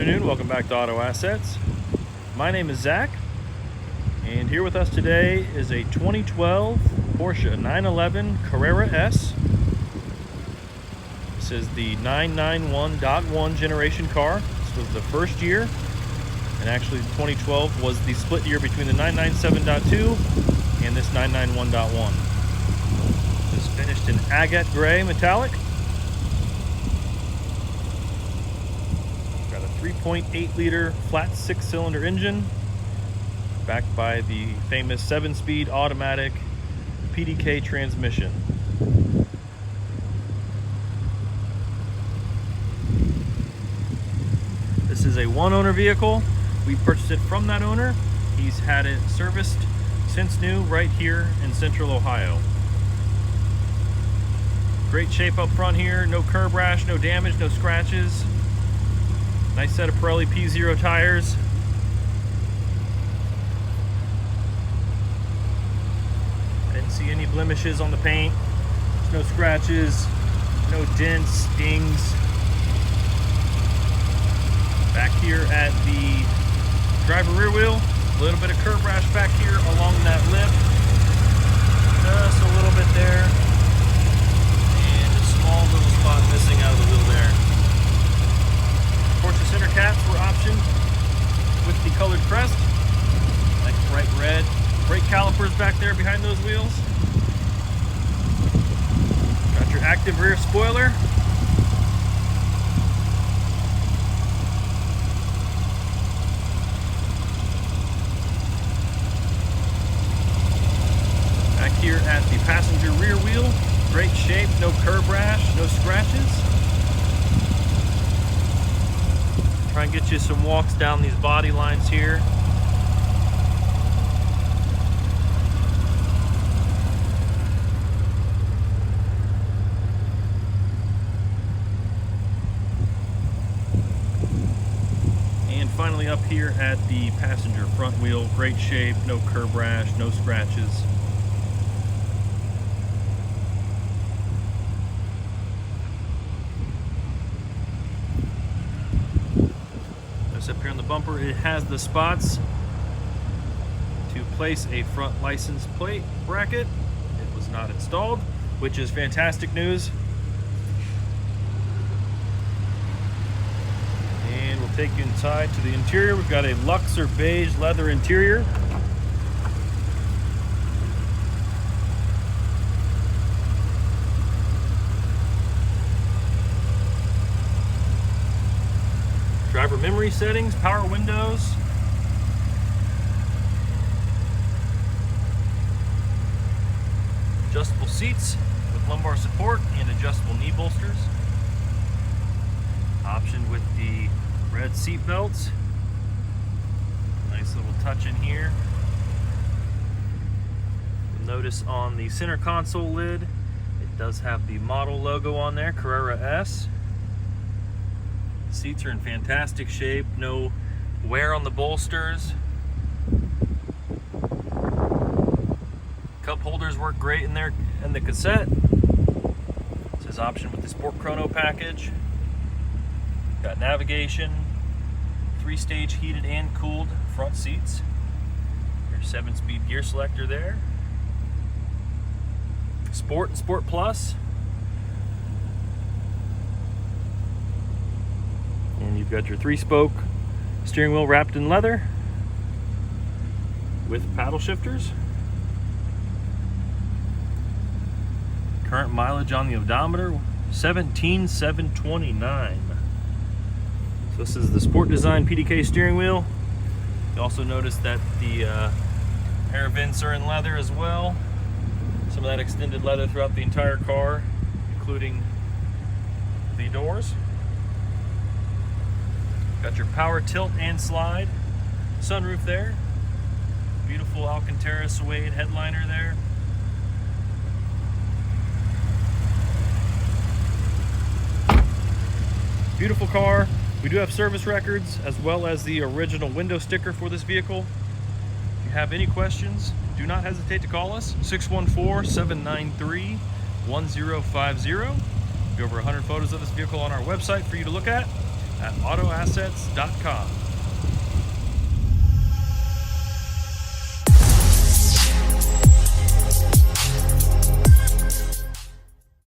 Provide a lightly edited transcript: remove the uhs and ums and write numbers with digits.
afternoon, welcome back to Auto Assets. My name is Zach, and here with us today is a 2012 Porsche 911 Carrera S. This is the 991.1 generation car. This was the first year, and actually 2012 was the split year between the 997.2 and this 991.1. It's finished in agate gray metallic. 3.8 liter flat 6-cylinder engine backed by the famous 7-speed automatic PDK transmission. This is a one-owner vehicle. We purchased it from that owner. He's had it serviced since new right here in Central Ohio. Great shape up front here, no curb rash, no damage, no scratches. Nice set of Pirelli P0 tires. I didn't see any blemishes on the paint. There's no scratches, no dents, dings. Back here at the driver rear wheel, a little bit of curb rash back here along that lip. Just a little bit there. And a small little spot missing out of the wheel there. Porsche center caps were optioned with the colored Crest, like bright red. Brake calipers back there behind those wheels. Got your active rear spoiler. Back here at the passenger rear wheel, great shape, no curb rash, no scratches. Try and get you some walks down these body lines here. And finally up here at the passenger front wheel, great shape, no curb rash, no scratches. Up here on the bumper, it has the spots to place a front license plate bracket. It was not installed, which is fantastic news. And we'll take you inside to the interior. We've got a Luxor Beige leather interior. Driver memory settings, power windows. Adjustable seats with lumbar support and adjustable knee bolsters. Optioned with the red seat belts. Nice little touch in here. Notice on the center console lid, it does have the model logo on there, Carrera S. Seats are in fantastic shape, no wear on the bolsters. Cup holders work great in there in the cassette. This is option with the Sport Chrono package. Got navigation, 3-stage heated and cooled front seats. Your 7-speed gear selector there. Sport and Sport Plus. And you've got your 3-spoke steering wheel wrapped in leather with paddle shifters. Current mileage on the odometer, 17,729. So this is the Sport Design PDK steering wheel. You also notice that the air vents are in leather as well. Some of that extended leather throughout the entire car, including the doors. Got your power tilt and slide sunroof there. Beautiful Alcantara suede headliner there. Beautiful car. We do have service records as well as the original window sticker for this vehicle. If you have any questions, do not hesitate to call us, 614-793-1050. We have over 100 photos of this vehicle on our website for you to look at. at autoassets.com.